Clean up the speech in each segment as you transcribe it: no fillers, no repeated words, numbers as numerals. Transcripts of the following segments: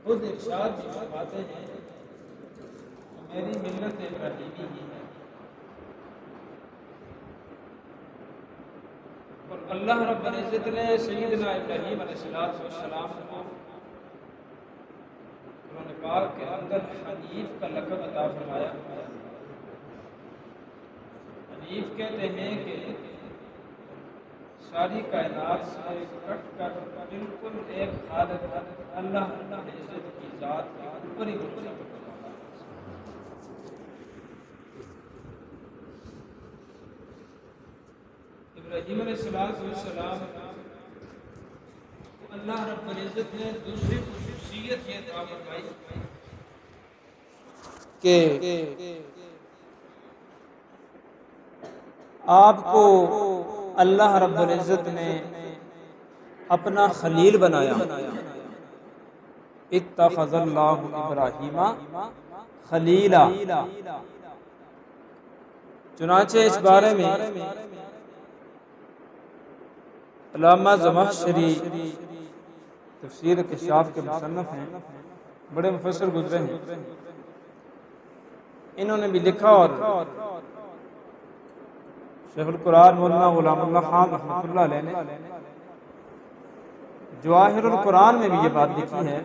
खुद इरशाद भी फरमाते हैं मेरी मिल्लत इब्राहीमी ही है। और अल्लाह रब्बुल इज़्ज़त ने सय्यदना इब्राहीम अलैहिस्सलाम को कुरान पाक के अंदर हनीफ का लक़ब अता फरमाया। हनीफ कहते हैं कि सारी कायनात से कट कर बिल्कुल एक हालत अल्लाह रब्बुल इज़्ज़त की ज़ात के ऊपर ही इब्राहीम अलैहिस्सलाम को अल्लाह रब्बुल इज़्ज़त ने दूसरी खुसूसियत ये अता फरमाई कि आपको अल्लाह रब्बुल इज़्ज़त ने अपना खलील बनाया। इत्तख़ज़ल्लाहु इब्राहीमा खलीला। चुनांचे इस बारे में अल्लामा ज़मख़शरी तफ़सीर किशाफ के मुसन्नफ़ हैं, बड़े मुफ़स्सिर गुज़रे हैं। इन्होंने भी लिखा और शेखुल कुरान मौलाना ग़ुलामुल्लाह खान रहमतुल्लाह अलैह ने जवाहिरुल कुरान में भी ये बात लिखी है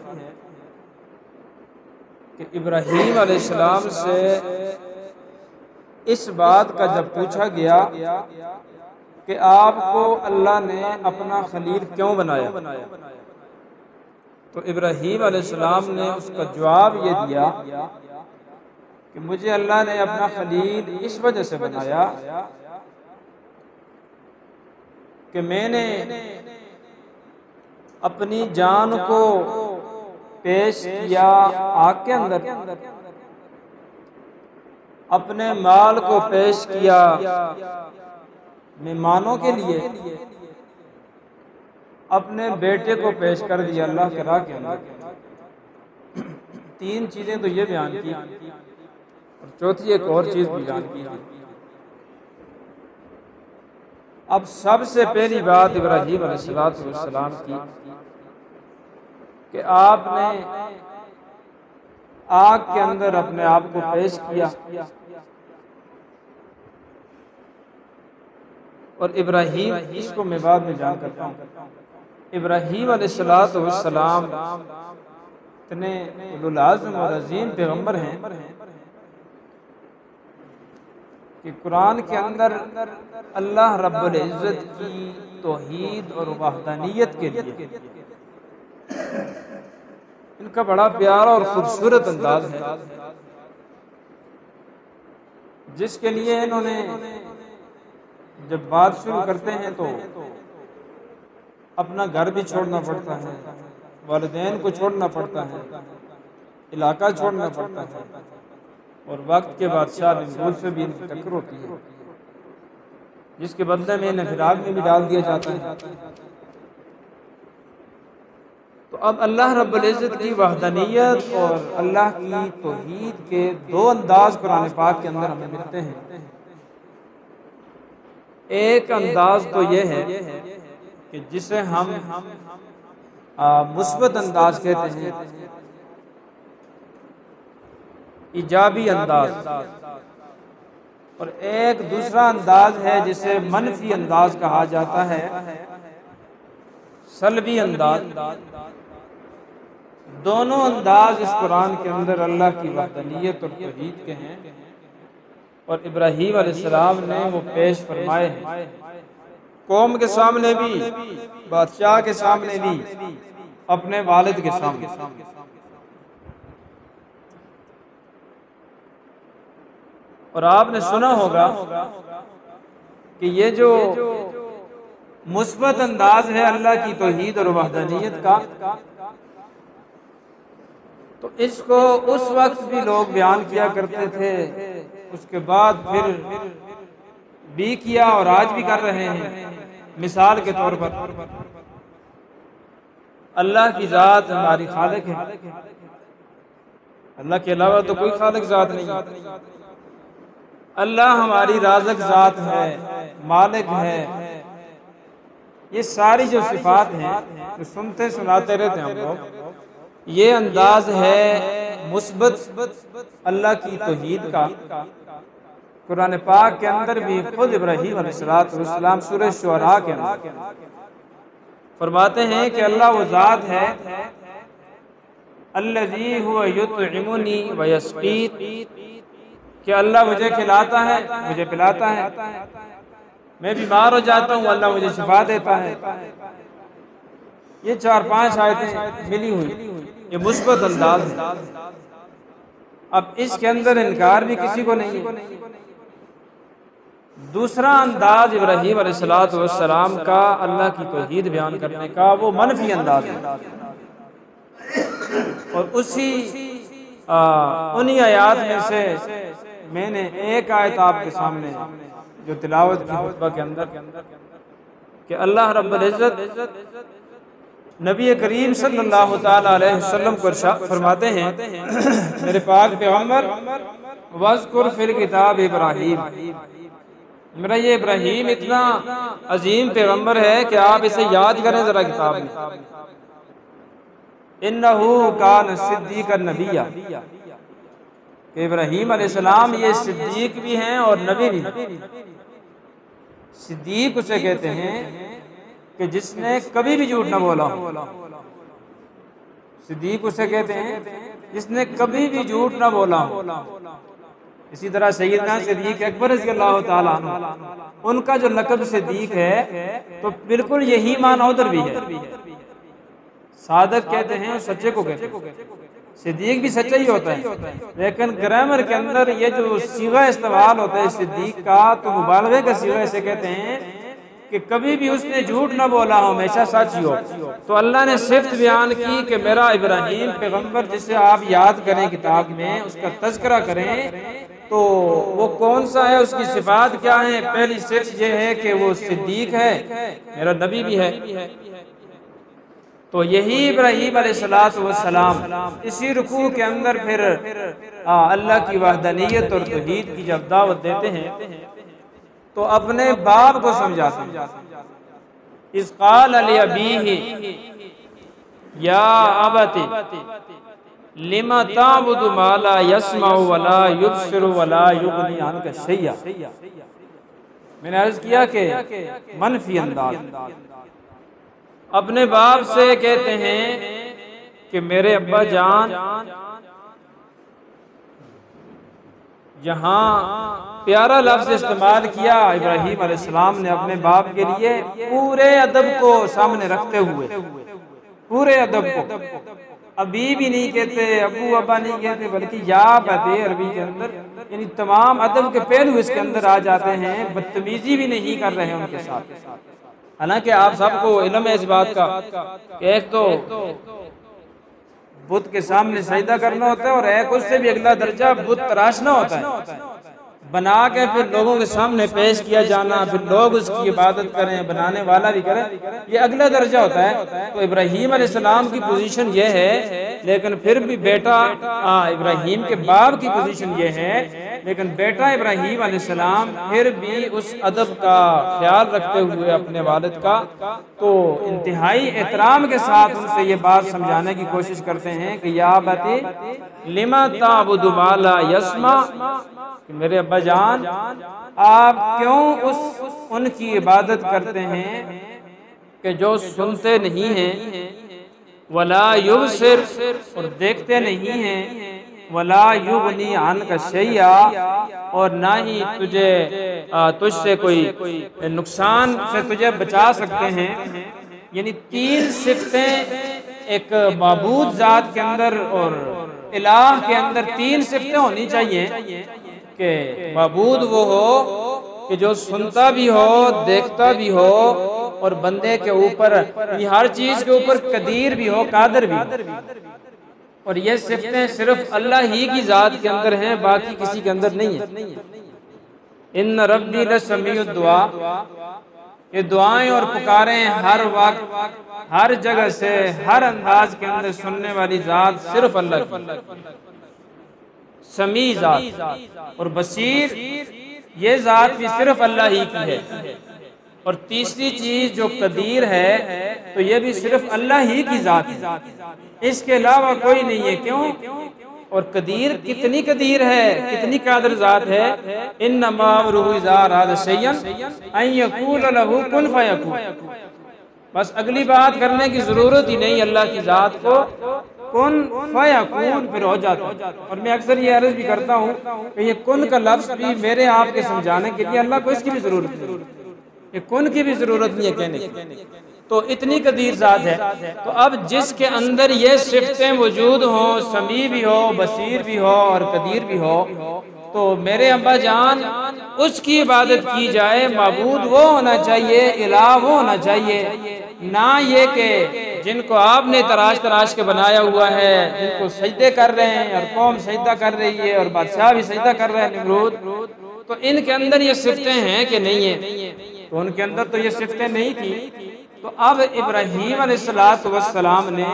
कि इब्राहीम अलैहिस्सलाम से इस बात का जब पूछा गया कि आपको अल्लाह ने अपना खलील क्यों बनाया, तो इब्राहीम अलैहिस्सलाम ने उसका जवाब ये दिया कि मुझे अल्लाह ने अपना खलील इस वजह से बनाया कि मैंने अपनी जान को पेश किया आग के अंदर, अपने माल को पेश किया मेहमानों के लिए, अपने बेटे को पेश कर दिया अल्लाह के राह के अंदर। तीन चीजें तो ये बयान की और चौथी एक और चीज भी बयान की। अब सबसे पहली बात इब्राहीम अलैहिस्सलाम की कि आपने आग के अंदर अपने आप को पेश किया और इब्राहीम, इसको मैं बाद में जान करता हूँ, इब्राहीम अलैहिस्सलाम इतने उलुल आज़म और अज़ीम पैगम्बर हैं कि कुरान के अंदर अल्लाह रब्बुल इज़्ज़त की तौहीद और वहदानियत के लिए इनका बड़ा प्यारा और खूबसूरत अंदाज है, जिसके लिए इन्होंने जब बात शुरू करते हैं तो अपना घर भी छोड़ना पड़ता है, वालिदैन को छोड़ना पड़ता है, इलाका छोड़ना पड़ता है और वक्त के बादशाह नमरूद से भी इनकी टक्कर होती है, जिसके बदले में इन्हें फिराक में भी डाल दिया जाता है। तो अब अल्लाह रब्बुल इज़्ज़त की वहदानियत और अल्लाह की तौहीद के दो अंदाज कुरान पाक के अंदर हमें मिलते हैं। एक अंदाज तो यह है कि जिसे हम मुस्बत अंदाज कहते हैं, इजाबी अंदाज, और एक दूसरा अंदाज है जिसे मनफी अंदाज कहा जाता है, सल्बी अंदाज। दोनों अंदाज इस कुरान के अंदर अल्लाह की वहदानियत और तौहीद के हैं और इब्राहीम अलैहिस्सलाम ने वो पेश फरमाए हैं, कौम के सामने भी, बादशाह के सामने भी, अपने वालिद के सामने। और आपने सुना होगा कि ये जो मुस्बत अंदाज है अल्लाह की तौहीद और वहदानियत का, तो इसको उस वक्त भी लोग बयान किया करते थे, उसके बाद फिर भी किया और आज भी कर रहे हैं। मिसाल के तौर पर अल्लाह की ज़ात हमारी खालिक है, अल्लाह के अलावा तो कोई खालिक ज़ात नहीं। अल्लाह हमारी राज़िक ज़ात है, मालिक है। ये सारी जो सिफात हैं तो सुनते सुनाते रहते हम लोग, ये अंदाज है मुस्बत अल्लाह की तौहीद का। कुरान पाक के अंदर भी खुद इब्राहीम अलैहिस्सलाम सूरह शुअरा के अंदर फरमाते हैं कि अल्लाह वो ज़ात है अल्लज़ी हुवा युतइमुनी व यस्क़ीन, कि अल्लाह मुझे खिलाता है, मुझे पिलाता है, मैं बीमार हो जाता हूँ अल्लाह मुझे शिफा देता है। ये 4-5 आयतें मिली हुई, ये मुस्बत अंदाज है। अब इसके अंदर इनकार भी किसी को नहीं है। दूसरा अंदाज इब्राहीम अलैहिस्सलाम का अल्लाह की तौहीद बयान करने का वो मनफी अंदाज है। और उसी उन्हीं आयात में से मैंने एक आयत आपके सामने जो तिलावत की खुतबा के अंदर कि अल्लाह रब्बुल इज़्ज़त नबी करीम सल्लल्लाहु तआला अलैहि वसल्लम को फरमाते हैं, मेरे पाक पैगंबर वज़कुर फिल किताब इब्राहीम, मेरा ये इब्राहीम इतना अजीम पैगंबर है कि आप इसे याद करें जरा किताब में। इन्नहु कान सिद्दीक़न नबिय्या, कि इब्राहीम अलैहिस्सलाम ये सिद्दीक भी हैं और नबी भी हैं। सिद्दीक उसे कहते हैं कि जिसने कभी भी झूठ न बोला। सिद्दीक उसे कहते हैं जिसने कभी भी झूठ न बोला। इसी तरह सैयदना सिद्दीक अकबर रज़ियल्लाहु ताला अन्हु, उनका जो लक़ब सिद्दीक है तो बिल्कुल यही माना उधर भी है। सादक कहते हैं और सच्चे को कहते हैं। सिद्दीक भी सच्चा ही होता है, लेकिन ग्रामर के अंदर ये जो सीगा इस्तेमाल होता है सिद्दीक का, तो मुबालगे का सीगा इसे कहते हैं कि कभी भी उसने झूठ ना बोला हो, हमेशा सच ही हो। तो अल्लाह ने सिफ्त बयान की कि मेरा इब्राहीम पैगंबर जिसे आप याद करें किताब में, उसका तज़किरा करें, तो वो कौन सा है, उसकी सिफात क्या है। पहली सिफ्त ये है कि वो सिद्दीक है, मेरा नबी भी है। तो यही इब्राहीम अलैहिस्सलाम इसी रुकू के अंदर फिर अल्लाह की वहदानियत और तौहीद की जब दावत देते हैं तो अपने बाप को समझाते हैं। इस क़ाल अली अबीही या अबती लिमा ताबुदु मा ला यस्माउ वला युबसिरु वला युगनी अन्का शैया। मैंने अर्ज किया कि मनफी अंदाज अपने बाप से कहते हैं कि मेरे अब्बा जान, यहाँ प्यारा लफ्ज़ इस्तेमाल किया इब्राहीम अलैहिस्सलाम ने अपने बाप के लिए, पूरे अदब को सामने रखते हुए, पूरे अदब को। अबी भी नहीं कहते, अबू अब्बा नहीं कहते, बल्कि या बते अरबी के अंदर, यानी तमाम अदब के पहलू इसके अंदर आ जाते हैं। बदतमीजी भी नहीं कर रहे हैं उनके साथ। हालांकि आप सबको इल्म है इस बात का कि एक तो बुत के सामने सजदा करना होता है और एक उससे भी अगला दर्जा बुत तराशना होता है, बना के फिर लोगों के सामने पेश किया जाना, फिर लोग उसकी इबादत करें, बनाने वाला भी करे, ये अगला दर्जा होता है। तो इब्राहीम अलैहिस्सलाम की पोजीशन ये है, लेकिन फिर भी बेटा इब्राहीम के बाप की पोजीशन ये है, लेकिन बेटा इब्राहीम अलैहिस्सलाम फिर भी उस अदब का ख्याल रखते हुए अपने वालिद का, तो इंतहाई एहतराम के साथ उनसे ये बात समझाने की कोशिश करते हैं कि या बती लिमा ताबुदु मा ला यस्मा, कि मेरे अब्बा जान आप क्यों उनकी इबादत करते हैं कि जो सुनते नहीं हैं, वला युबसिर, और देखते नहीं हैं, वला युगनी अन्का शैया, और ना ही तुझसे कोई नुकसान से तुझे बचा सकते हैं। यानी 3 सिफ्तें एक माबूद जात के अंदर और इलाह के अंदर 3 सिफ्तें होनी चाहिए कि माबूद वो हो कि जो सुनता भी हो, देखता भी हो, और बंदे के ऊपर हर चीज के ऊपर कदीर भी हो, कादर भी हो। और ये सिफ्तें सिर्फ अल्लाह ही की जात के अंदर हैं, बाकी किसी के अंदर नहीं है। इन्न रब्बी लसमीउद दुआ, ये दुआएं और पुकारें हर वक्त, हर जगह से, हर अंदाज के अंदर सुनने वाली जात सिर्फ अल्लाह की। समी जात और बसीर, ये जात भी सिर्फ अल्लाह ही की है। और तीसरी चीज जो कदीर है तो ये भी सिर्फ अल्लाह ही की जात है, इसके अलावा कोई नहीं है। क्यों? और कदीर कितनी कदीर है, कितनी कादिर जात है। इन्नमा अमरुहु इज़ा अरादा शैअन अन यक़ूल लहू कुन फयकून। बस अगली बात करने की जरूरत ही नहीं, अल्लाह की जात को कुन फयकून फिर हो जाता है। और मैं अक्सर ये अर्ज भी करता हूँ कि ये कुन का लफ्ज भी मेरे आपके समझाने के लिए अल्लाह को इसकी भी जरूरत नहीं, ये कुन की भी जरूरत नहीं है कहने की। तो इतनी कदीर जात है। तो अब जिसके अंदर ये सिफतें मौजूद हों, समी भी हो, बसीर भी हो और कदीर भी हो, तो मेरे अब्बा जान उसकी इबादत की जाए। माबूद वो होना चाहिए, इलाह वो होना चाहिए, ना ये कि जिनको आपने तराश तराश के बनाया हुआ है, जिनको सजदे कर रहे हैं और कौम सजदा कर रही है और बादशाह भी सजदा कर रहे हैं निमरूद, तो इनके अंदर ये सिफतें हैं कि नहीं है? तो उनके अंदर तो ये सिफतें नहीं थी। तो अब इब्राहीम अलैहिस्सलाम ने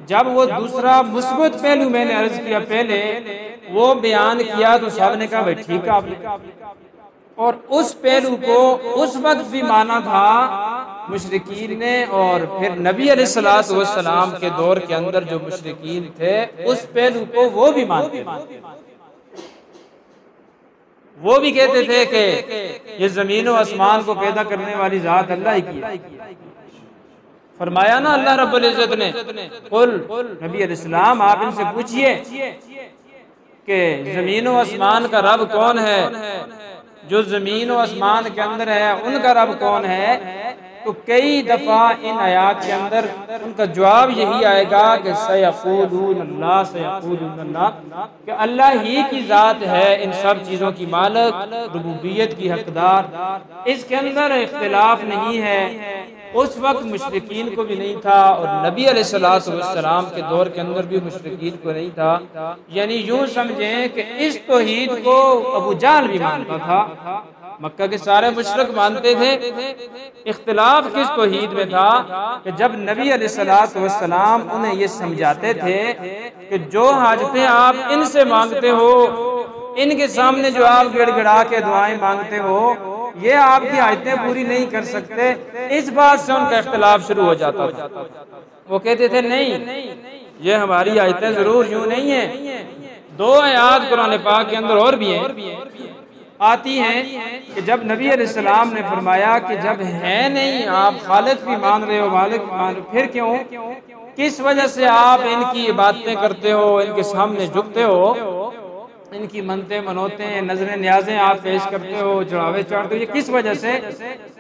जब वो दूसरा मुस्बत पहलू मैंने अर्ज किया पहले वो बयान किया तो सब ने कहा भाई ठीक है आपने। और उस पहलू को उस वक्त भी माना था मुशरिकीन ने, और फिर नबी अलैहिस्सलाम के दौर के अंदर जो मुशरिकीन थे उस पहलू को वो भी मानते थे। वो भी कहते थे कि ये जमीन और आसमान को पैदा करने वाली जात अल्लाह ही की है। फरमाया ना अल्लाह रब्बुल इज्जत ने, कुल नबी अलैहिस्सलाम आप इनसे पूछिए कि जमीन और आसमान का रब कौन है, जो जमीन और आसमान के अंदर है उनका रब कौन है। तो कई दफा इन आयात के अंदर उनका जवाब यही आएगा कि सयक़ूलून अल्लाह सयक़ूलून अल्लाह, कि अल्लाह ही की जात है इन सब चीज़ों की मालिक, रुबूबियत की हकदार। इसके अंदर इख्तिलाफ नहीं है। उस वक्त मुशरिकीन को भी नहीं था और नबी अलैहिस्सलाम के दौर के अंदर भी मुशरिकीन को नहीं था। यानी यूं समझें कि इस तौहीद को अबू जहल भी मानता था, मक्का के सारे मुशरिक मानते थे। इख्तिलाफ किस तौहीद में था कि जब नबी अलैहिस्सलाम उन्हें ये समझाते थे कि जो हाजतें आप इनसे मांगते हो, इनके सामने जो आप गिड़गिड़ा के दुआएं मांगते हो, ये आपकी हाजतें पूरी नहीं कर सकते। इस बात से उनका इख्तिलाफ शुरू हो जाता था। वो कहते थे नहीं, ये हमारी हाजतें जरूर यूं नहीं है। दो आयात कुरान पाक के अंदर और भी हैं, आती हैं कि जब नबी अलैहिस्सलाम ने फरमाया कि जब है नहीं, आप खालिक भी मान रहे हो, मालिक भी मान रहे हो, फिर क्यों, किस वजह से आप इनकी बातें करते हो, इनके सामने झुकते हो, इनकी मनते मनोते नजरें न्याजें आप पेश करते हो, चढ़ावे चढ़ते हो, ये किस वजह से?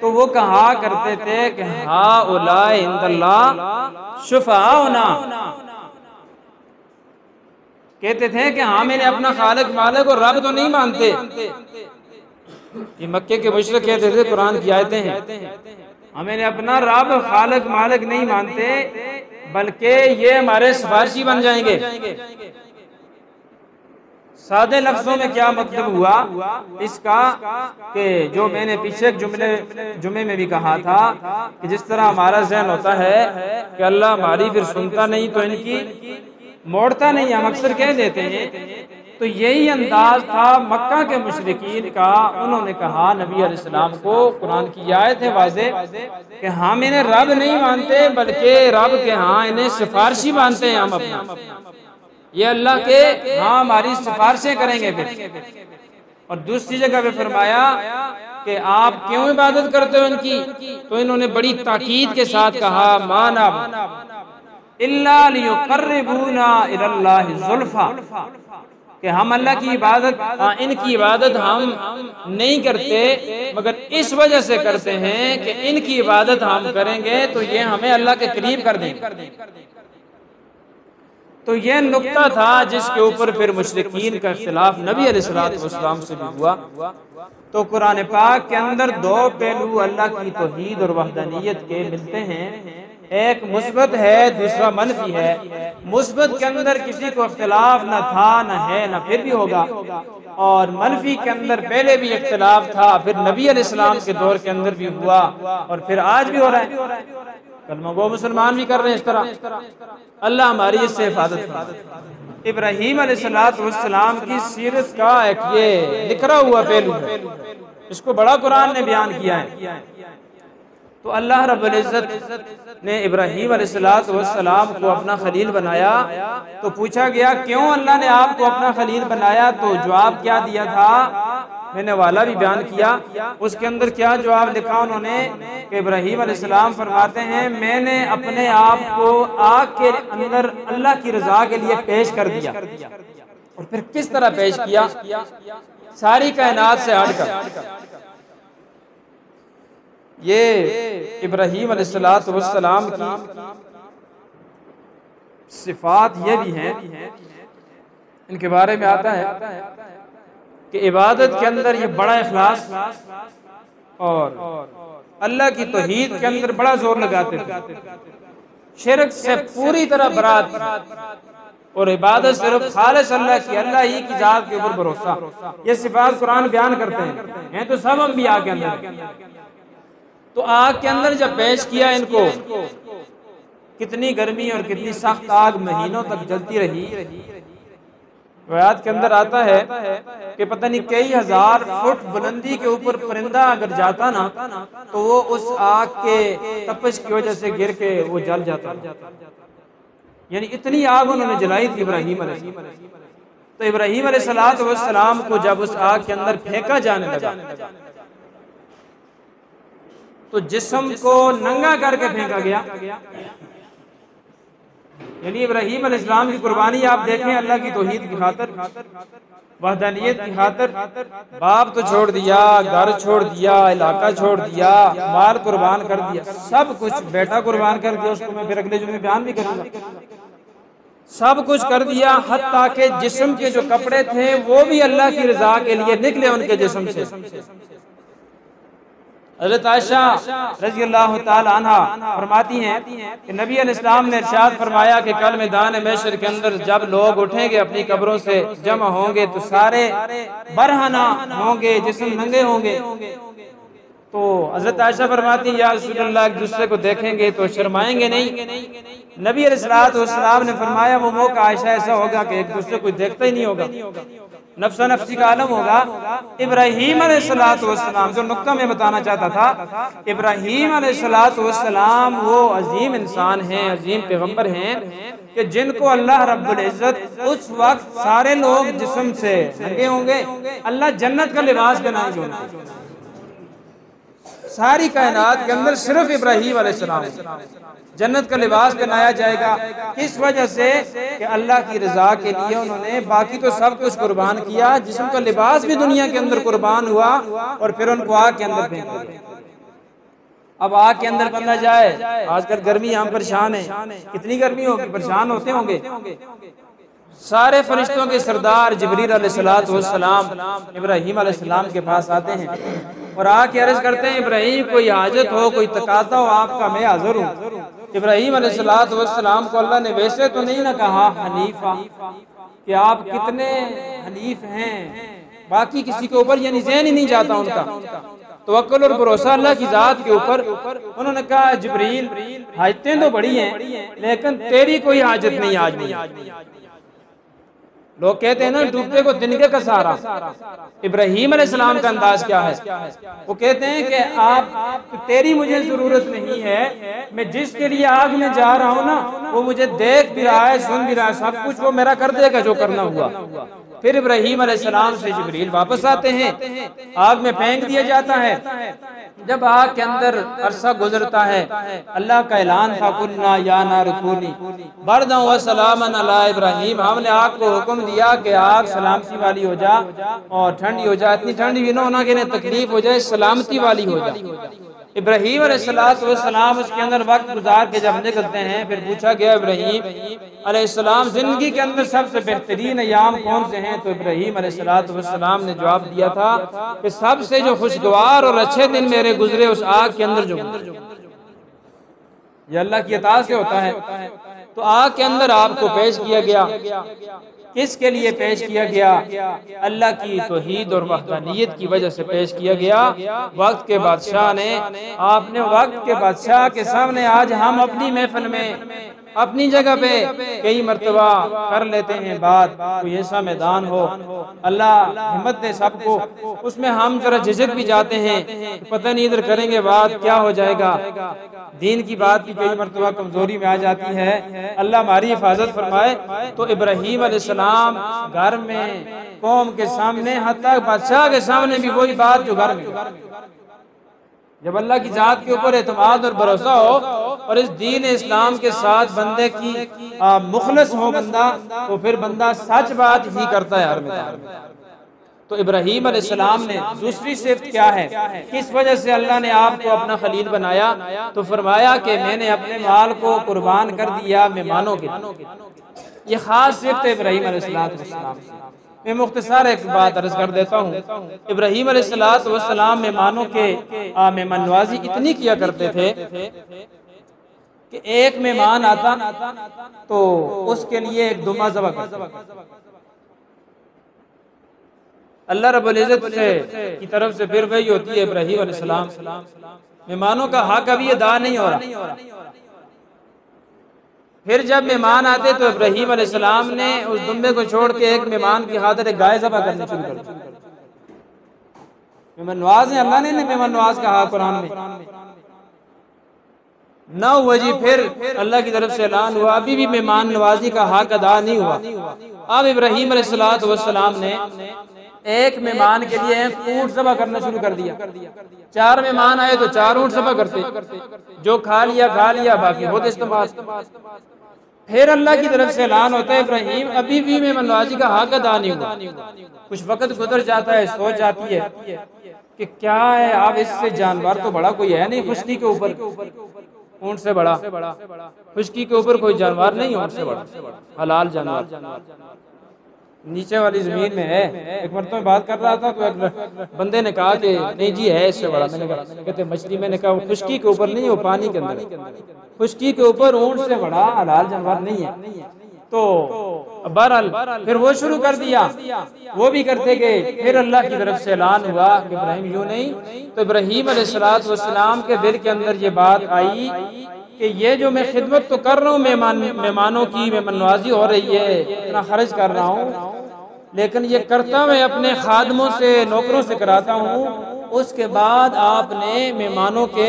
तो वो कहा करते थे कि हा उलाए इंदल्लाह शुफाउना, कहते थे कि हाँ मैंने अपना खालिक मालिक और रब तो नहीं मानते। ये मक्के के मुशरिक कहते थे, कुरान की आयतें हैं, हमें अपना रब खालिक मालिक नहीं मानते बल्कि ये हमारे सिफारिशी बन जाएंगे। सादे लफ्जों में क्या मतलब हुआ इसका कि जो मैंने पीछे जुमे में भी कहा था कि जिस तरह हमारा ज़हन होता है कि अल्लाह हमारी फिर सुनता नहीं तो इनकी मोड़ता नहीं, हम अक्सर कह देते हैं। तो यही अंदाज था मक्का के मुशरिकीन का। उन्होंने कहा नबी अलैहिस्सलाम को, कुरान की आयत है वाज़े कि हम इन्हें रब नहीं मानते बल्कि रब के हाँ इन्हें सिफारशी मानते हैं। हम अपना ये अल्लाह के हाँ हमारी सिफारिशें करेंगे फिर। और दूसरी जगह पे फरमाया कि आप क्यों इबादत करते हो इनकी, तो इन्होंने बड़ी ताकीद के साथ कहा माना इल्ला लियुक़र्रिबूना इलल्लाहि ज़ुल्फ़ा, कि हम अल्लाह की इबादत, इनकी इबादत हम नहीं करते मगर इस वजह से करते हैं कि इनकी इबादत हम करेंगे तो ये हमें अल्लाह के करीब कर देंगे। तो यह नुक्ता था जिसके ऊपर फिर मुशरिकीन का इख्तिलाफ नबी अलैहिस्सलाम से भी हुआ। तो कुरान पाक के अंदर दो पहलू अल्लाह की तौहीद और वहदानियत के मिलते हैं, एक मुस्बत है दूसरा मनफी है। मुस्बत के अंदर किसी को इख्तिलाफ न था न है न फिर भी होगा, और मनफी के अंदर पहले भी इख्तिलाफ था, फिर नबी अलैहिस्सलाम के दौर के अंदर भी हुआ और फिर आज भी हो रहा है। कलमा गो मुसलमान भी कर रहे हैं इस तरह। अल्लाह हमारी इससे हिफाजत करे। इब्राहीम अलैहिस्सलाम की सीरत का एक ये निकरा हुआ पहलू है। इसको बड़ा कुरान ने बयान किया है। तो अल्लाह रब्बुल इज़्ज़त ने इब्राहीम अलैहिस्सलाम को अपना खलील बनाया। तो पूछा गया क्यों अल्लाह ने आपको अपना खलील बनाया, तो जवाब क्या दिया था, मैंने वाला भी बयान किया। उसके अंदर क्या जवाब लिखा उन्होंने कि इब्राहीम अलैहिस्सलाम फरमाते हैं मैंने अपने आप को आग के अंदर अल्लाह की रजा के लिए पेश कर दिया। और फिर किस तरह पेश किया, सारी कायनात से हटकर। ये इब्राहीम अलैहिस्सलाम की सिफात ये भी हैं, इनके बारे में आता है कि इबादत के अंदर ये बड़ा इखलास और अल्लाह की तौहीद के अंदर बड़ा जोर लगाते थे, शिरक से पूरी तरह बरात और इबादत सिर्फ खालिस अल्लाह की, अल्लाह ही की जात के ऊपर भरोसा। ये सिफात कुरान बयान करते हैं तो सब अंबिया के अंदर। तो आग के अंदर जब पेश किया इनको, कितनी गर्मी और कितनी सख्त आग महीनों तक जलती रही। रिवायत के अंदर आता है कि पता नहीं कई हजार फुट बुलंदी के ऊपर परिंदा अगर जाता ना तो वो उस आग के तपश की वजह से गिर के वो जल जाता। यानी इतनी आग उन्होंने जलाई थी इब्राहीम अलैहिस्सलाम। तो इब्राहीम अलैहिस्सलाम को जब उस आग के अंदर फेंका जाने लगा तो जिस्म को नंगा करके फेंका गया। यानी इब्राहीम अलैहिस्सलाम की कुर्बानी आप देखें, अल्लाह की तौहीद की खातिर, वहदानियत की खातिर, बाप तो छोड़ दिया, घर छोड़ दिया, इलाका छोड़ दिया, माल कुर्बान कर दिया, सब कुछ, बेटा कुर्बान कर दिया, उसको मैं फिर अगले जुम्मे बयान भी करूंगा। सब कुछ कर दिया, हत्ता के जिस्म के जो कपड़े थे वो भी अल्लाह की रजा के लिए निकले उनके जिस्म से। हज़रत आयशा रज़ियल्लाहु ताला अन्हा फरमाती हैं कि नबी अलैहिस्सलाम ने इरशाद फरमाया कि कल मैदान महशर के अंदर जब लोग उठेंगे अपनी कब्रों से जमा होंगे तो सारे बरहना होंगे, जिस्म नंगे होंगे। तो हज़रत आयशा फरमाती या रसूलल्लाह एक दूसरे को देखेंगे तो शर्माएंगे नहीं। नबी अलैहिस्सलाम ने फरमाया वो मौका आयशा ऐसा होगा कि एक दूसरे को देखता ही नहीं होगा, नफ्सा नफ्सी का आलम होगा। इब्राहीम अलैहिस्सलाम, जो नुक्ता मैं बताना चाहता था, इब्राहीम अलैहिस्सलाम वो अजीम इंसान हैं, अजीम पैगंबर हैं कि जिनको अल्लाह रब्बुल इज़्ज़त उस वक्त सारे लोग जिस्म से नंगे होंगे, अल्लाह जन्नत का लिबास बनाएंगे। सारी कायनात के अंदर सिर्फ इब्राहीम अलैहिस्सलाम जन्नत का लिबास पहनाया जाएगा। किस वजह से कि अल्लाह की रजा के लिए उन्होंने बाकी तो सब कुछ कुर्बान किया, जिस्म का लिबास भी दुनिया के अंदर कुर्बान हुआ और फिर उनको आग के अंदर फेंक दिया। अब आग के अंदर बंदा जाए, आजकल गर्मी हम परेशान है, कितनी गर्मी होगी, परेशान होते होंगे। सारे फरिश्तों के सरदार जिब्रील अलैहिस्सलाम इब्राहीम अलैहिस्सलाम के पास आते हैं और आके अर्ज करते हैं इब्राहीम कोई हाजत हो, कोई तकाज़ा हो आपका, मैं हाजिर हूँ। इब्राहीम अलैहिस्सलाम को अल्लाह ने वैसे तो नहीं ना कहा हनीफा कि आप कितने हनीफ हैं, बाकी किसी के ऊपर यानी ज़हन ही नहीं जाता उनका तवक्कुल और भरोसा अल्लाह की जात के ऊपर। उन्होंने कहा जिब्रील हाजतें तो बड़ी हैं लेकिन तेरी कोई हाजत नहीं आज नहीं। लोग कहते हैं ना डूबते को तिनके का सहारा, इब्राहीम अलैहिस्सलाम का अंदाज क्या है, वो कहते हैं कि आप तेरी मुझे जरूरत नहीं है, मैं जिसके लिए आग में जा रहा हूँ ना वो मुझे देख भी रहा है, सुन भी रहा है, सब कुछ वो मेरा कर देगा जो करना हुआ। फिर इब्राहीम अलैहिस्सलाम से जिब्रील वापस आते हैं, आग में फेंक दिया जाता है। जब आग के अंदर अरसा गुजरता है, अल्लाह का ऐलान था कुन्ना या नार कूनी बरदन व सलामन अला इब्राहीम, हमने आग को हुक्म दिया कि आग सलामती वाली हो जा और ठंडी हो जा, इतनी ठंडी भी ना होना कि तकलीफ हो जाए, सलामती वाली हो जाए। इब्राहीम अलैहिस्सलाम उसके अंदर वक्त गुजार के जब निकलते हैं, फिर पूछा गया इब्राहीम अलैहिस्सलाम जिंदगी के अंदर सबसे बेहतरीन अयाम कौन से हैं, तो इब्राहीम अलैहिस्सलाम ने जवाब दिया था कि सबसे जो खुशगवार और अच्छे दिन मेरे गुजरे उस आग के अंदर जो ये अल्लाह की अता से होता है। तो आग के अंदर आपको पेश किया गया, किसके लिए पेश किया गया, अल्लाह की तौहीद और वहदानियत की वजह से पेश किया गया। वक्त के बादशाह ने, आपने वक्त के बादशाह के सामने आज हम अपनी महफिल में अपनी जगह पे कई मर्तबा कर लेते हैं बात, कोई ऐसा मैदान हो अल्लाह हिम्मत दे सबको, उसमें हम जरा झिझक भी जाते हैं, पता नहीं इधर करेंगे बात क्या हो जाएगा, दीन की बात की कई मर्तबा कमजोरी में आ जाती है, अल्लाह हमारी हिफाजत फरमाए। तो इब्राहीम अलैहिस्सलाम घर में कौम के सामने, हत्ता बादशाह के सामने भी वही बात जो घर में, जब अल्लाह की जात के ऊपर एतमाद और भरोसा हो और इस दीन इस्लाम के साथ बंदे की मुखलस हो बंदा, तो फिर बंदा सच बात ही करता है हर मैदान में। तो इब्राहीम अलैहिस्सलाम ने दूसरी सिफ्त क्या है, किस वजह से अल्लाह ने आपको अपना खलील बनाया, तो फरमाया कि मैंने अपने माल को कुर्बान कर दिया मेहमानों के लिए। ये खास सिफ्त है इब्राहीम अलैहिस्सलाम। मैं मुख्तसर एक बात अर्ज कर देता हूँ। इब्राहीम अलैहिस्सलाम मेहमानों के मेहमान नवाजी इतनी किया करते थे कि एक मेहमान आता तो उसके लिए एक दुमा ज़बह करते। अल्लाह रब्बुल इज़्ज़त से की तरफ से फिर वही होती है इब्राहीम अलैहिस्सलाम, मेहमानों का हक अभी अदा नहीं हो रहा। फिर जब मेहमान आते तो इब्राहीम अलैहिस्सलाम ने उस दुम्बे को छोड़ के एक मेहमान की खातिर गाय ज़बह करनी शुरू कर दी। मेहमान नवाज है, अल्लाह ने मेहमान नवाज कहा कुरान में, ना हुआ जी। फिर अल्लाह की तरफ से ऐलान हुआ अभी भी मेहमान नवाजी का हक अदा नहीं हुआ। अब इब्राहीम अलैहिस्सलाम ने एक मेहमान के लिए ऊँट ज़बह करना शुरू कर दिया। 4 मेहमान आए तो 4 ऊँट ज़बह करते, जो खा लिया बाकी होते इस्तेमाल। फिर अल्लाह की तरफ से ऐलान होता है इब्राहीम अभी भी मेहमान नवाजी का हक अदा नहीं हुआ। कुछ वक्त गुजर जाता है, सोच जाती है कि क्या है, अब इससे जानवर तो बड़ा कोई है नहीं खुशकी के ऊपर, ऊँट से बड़ा खुशकी के ऊपर कोई जानवर नहीं, ऊँट से बड़ा हलाल जानवर नीचे वाली जमीन में है। एक मरतबा बात कर रहा था तो एक बंदे ने कहा कि नहीं जी है इससे बड़ा। मैंने कहा कहते मछली, मैंने कहा खुशकी के ऊपर नहीं, वो पानी के अंदर, खुशकी के ऊपर ऊँट से बड़ा हलाल जानवर नहीं है। तो बहरहाल फिर वो शुरू कर दिया, वो भी करते गए। फिर अल्लाह की तरफ से ऐलान हुआ कि इब्राहीम यूं नहीं। तो इब्राहीम अलैहिस्सलाम के दिल के अंदर ये बात आई कि ये जो मैं खिदमत तो कर रहा हूँ मेहमानों की, मेहमान नवाजी हो रही है, इतना खर्च कर रहा हूँ, लेकिन ये करता मैं अपने खादमों से, नौकरों से कराता हूँ। उसके बाद आपने मेहमानों के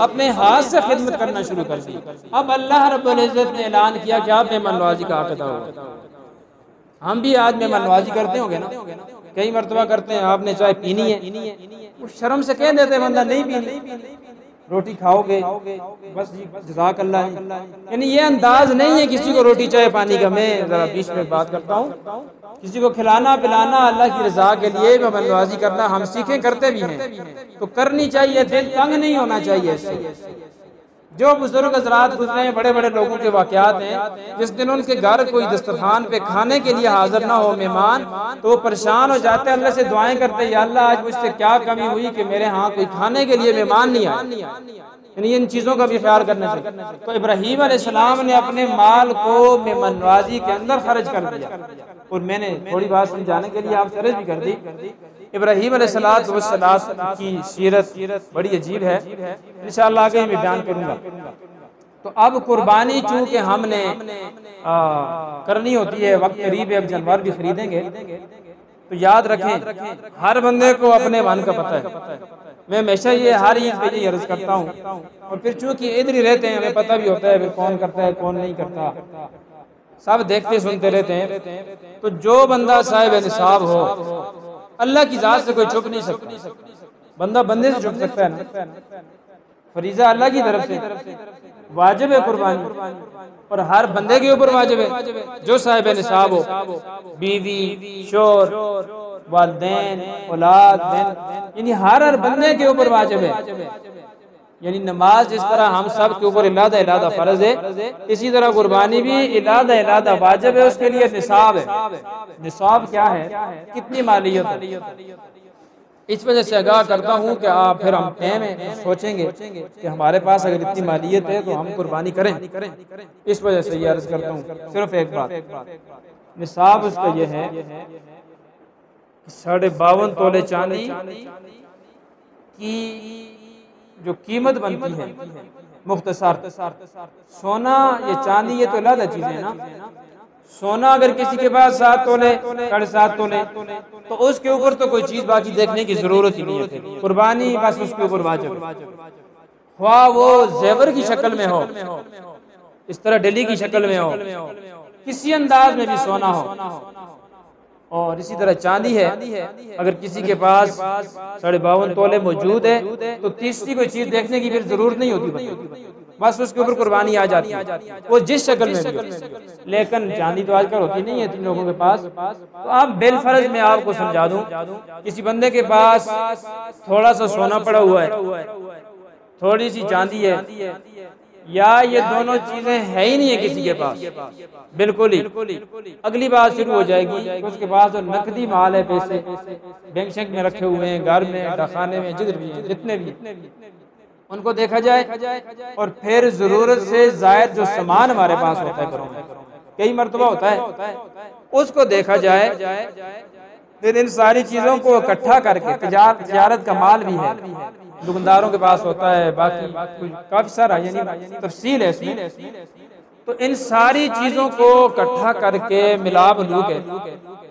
अपने हाथ से खिदमत करना शुरू कर दी। अब अल्लाह रब्बुल इज़्ज़त ने ऐलान किया कि आप मेहमान नवाजी का हक अदा होगा। हम भी आज मेहमान नवाजी करते होंगे ना, कई मरतबा करते हैं। आपने चाय पीनी है, उस शर्म से कह देते बंदा नहीं पीनी, रोटी खाओगे बस जी जज़ाक अल्लाह। यानी ये अंदाज नहीं है किसी को रोटी चाय पानी का। मैं जरा बीच में बात करता हूँ, किसी को खिलाना पिलाना अल्लाह की रज़ा के लिए मेहमान नवाजी करना हम सीखें, करते भी हैं तो करनी चाहिए, दिल तंग नहीं होना चाहिए इससे। जो बुजुर्ग हज़रात गुजरे हैं, बड़े बड़े लोगों के वाक़यात हैं, जिस दिन उनके घर कोई दस्तरखान पे खाने के लिए हाजिर ना हो मेहमान, तो वो परेशान हो जाते, अल्लाह से दुआएं करते, या अल्लाह आज मुझसे क्या कमी हुई कि मेरे यहाँ कोई खाने के लिए मेहमान नहीं आए। यानी इन चीज़ों का भी ख्याल करना चाहिए। तो इब्राहीम अलैहिस्सलाम ने अपने माल को मेहमान नवाजी के अंदर खर्च कर दिया। और मैंने थोड़ी बात समझाने के लिए आपसे अर्ज़ भी कर दी, इब्राहीम अलैहिस्सलाम की सीरत बड़ी अजीब है, इंशाअल्लाह आगे मैं बयान करूंगा। तो अब कुर्बानी चूंकि हमने करनी होती है, वक्त करीब है, अब जानवर भी खरीदेंगे, तो याद रखें हर बंदे को अपने मन का पता है। मैं हमेशा ये हर ईद पे ये अर्ज करता हूँ, और फिर चूंकि इधर ही रहते हैं, हमें पता भी होता है कौन करता है कौन नहीं करता, सब देखते सुनते रहते हैं। तो जो बंदा साहिब निसाब हो, अल्लाह की जात से कोई छुप नहीं सकता, बंदा बंदे से छुप सकता है ना। फरीजा अल्लाह की तरफ से वाजिब है कुर्बानी, और हर बंदे के ऊपर वाजिब है जो साहिब निसाब हो, बीवी, शोर, वालिदैन, औलाद, यानी हर बंदे के ऊपर वाजिब है। यानी नमाज जिस तरह हम सब के ऊपर इलादा इलादा फर्ज है, इसी तरह कुर्बानी भी इलादा इलादा वाजिब है। उसके लिए निसाब है। निसाब क्या है, कितनी मालियत है, इस वजह से आगाह करता हूँ कि आप फिर हम टाइम में सोचेंगे कि हमारे पास अगर इतनी मालियत है तो हम कुर्बानी करें। इस वजह से ये अर्ज करता हूँ सिर्फ एक बात, निसाब उसका ये है 52.5 तोले चांदी की जो कीमत बनती है मुख्तसर, सोना ये चांदी ये तो अलग चीजें है ना। सोना अगर किसी के पास 7 तोले 7.5 तोले तो उसके ऊपर तो कोई चीज बाकी देखने की जरूरत ही नहीं है, कुर्बानी बस उसके ऊपर वाजिब है। ख्वाह वो जेवर की शक्ल में हो, इस तरह डेली की शक्ल में हो, किसी अंदाज में भी सोना हो। और इसी तरह चांदी है, अगर किसी के पास 52.5 तोले मौजूद है तो तीसरी कोई चीज देखने की फिर जरूरत नहीं होती, बस उसके ऊपर कुर्बानी आ जाती है, वो जिस शक्ल में भी। लेकिन चांदी तो आजकल होती नहीं है 3 लोगों के पास। तो आप बिलफर्ज में आपको समझा दूं, किसी बंदे के पास थोड़ा सा सोना पड़ा हुआ है, थोड़ी सी चांदी है, या ये दोनों चीजें है ही नहीं है किसी के पास बिल्कुल ही, अगली बात शुरू हो जाएगी उसके पास जो नकदी माल है, पैसे बैंक शैंक में रखे हुए हैं, घर में, डाखाने में, जिधर भी हैं, जितने भी, उनको देखा जाए और फिर जरूरत से जायद जो सामान हमारे पास होता है घरों में, कई मरतबा होता है, उसको देखा जाए। फिर इन सारी चीजों को इकट्ठा करके, तिजारत का माल भी है, दुकानदारों के पास होता है, बाकी काफी सारा यानी तफसील है इसमें। तो इन सारी चीजों को इकट्ठा करके मिला मिलू के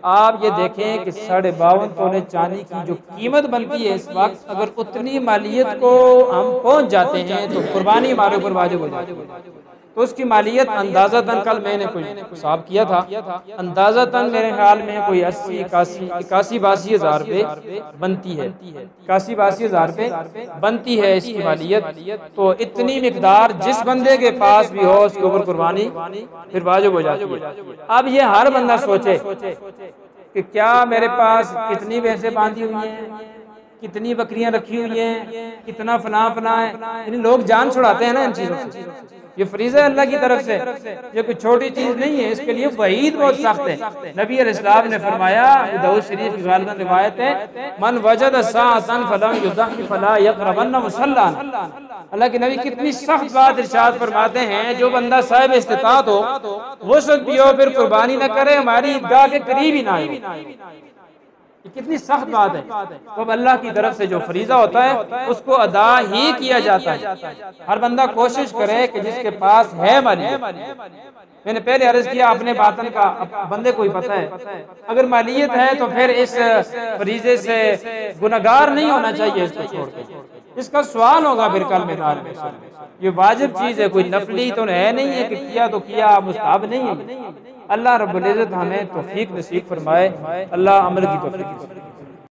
आप ये देखें कि 52.5 तोले चांदी की जो कीमत बनती है इस वक्त, अगर उतनी मालियत को हम पहुंच जाते हैं तो कुर्बानी हमारे ऊपर वाजिब हो जाती है। तो उसकी मालियत अंदाज़तन, कल मैंने कोई हिसाब किया था, अंदाज़तन मेरे ख्याल में कोई 80, 81, 82 हज़ार रुपये बनती है, 81, 82 हज़ार रुपये बनती है इसकी मालियत। तो इतनी मिकदार जिस बंदे के पास भी हो उसके ऊपर कुर्बानी फिर वाजिब हो जाती है। अब ये हर बंदा सोचे कि क्या मेरे पास कितनी भैंसें बांधी हुई हैं, कितनी बकरियां रखी हुई हैं, कितना फना फना है, यानी लोग जान छुड़ाते हैं ना इन चीजों से। ये फरीज़ा है अल्लाह की तरफ से, ये कोई छोटी चीज नहीं है, इसके लिए वहीद बहुत सख्त है। नबी अलैहिस्सलाम ने फरमाया, दाऊद शरीफ की गालिबन रिवायत है, मन वजद साअतन फलम युदह फला यक़रबन मुसल्लान। अल्लाह के नबी कितनी सख्त बात इरशाद फरमाते हैं, जो बंदा साहिब इस्तिताअत हो वो सब भी हो फिर कुर्बानी न करे, हमारी ईदगाह के करीब ही ना हो। कितनी सख्त बात है। तो अब अल्लाह की तरफ से जो फरीजा होता है उसको अदा ही किया जाता है। हर बंदा कोशिश करे कि जिसके पास है मालियत, मैंने पहले अर्ज किया अपने बातन का बंदे को ही पता है, अगर मालियत है तो फिर इस फरीजे से गुनहगार नहीं होना चाहिए, इसको छोड़ के इसका सवाल होगा फिर कल मैदान में। ये वाजिब चीज है, कोई नफली तो है नहीं है कि किया तो किया, मुस्ताहब नहीं है। अल्लाह रब्बुल इज्जत हमें तौफीक नसीब फरमाए, अल्लाह अमल की तौफीक।